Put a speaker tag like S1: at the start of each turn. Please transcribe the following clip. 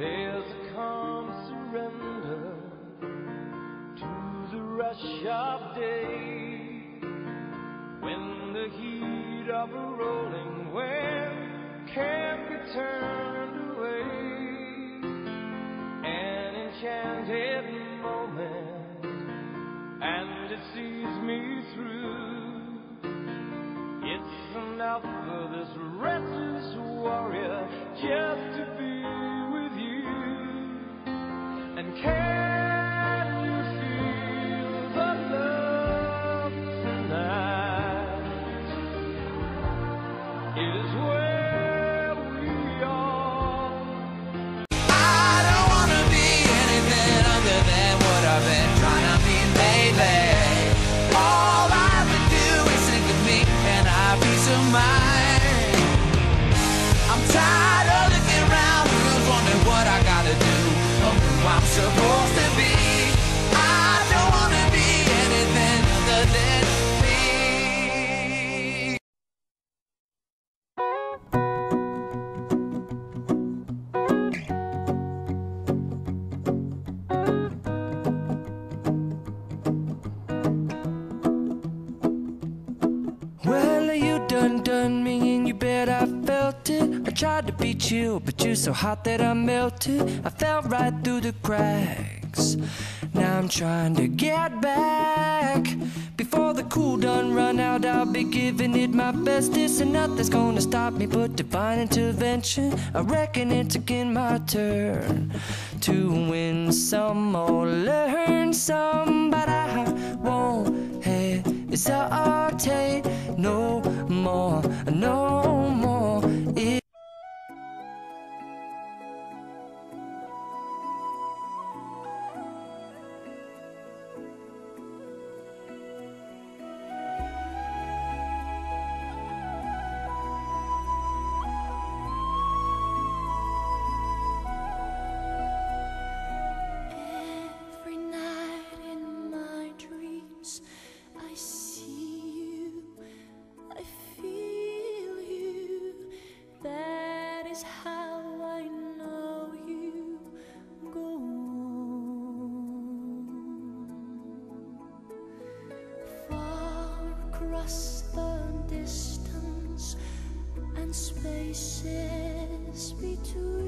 S1: There's a calm surrender to the rush of day, when the heat of a rolling wave can't be turned away. An enchanted moment, and it sees me through. It's enough for this restless warrior just to be with you. And can you feel the love tonight? It is where we are.
S2: I don't wanna be anything other than what I've been trying to be lately. All I would do is think of me and our peace of mind. I'm tired of looking around the room, wondering what I gotta do, or who I'm supposed to be. I don't wanna be anything other than me.
S3: Well, you done me and you bet I felt it. I tried to be chill, but you're so hot that I melted. I fell right through the cracks. Now I'm trying to get back. Before the cool done run out, I'll be giving it my bestest, and nothing's gonna stop me but divine intervention. I reckon it's again my turn to win some or learn some, but I won't hesitate no more, no more.
S4: Every night in my dreams, I see you, I feel you. That is how I know you go far across the distance and spaces between.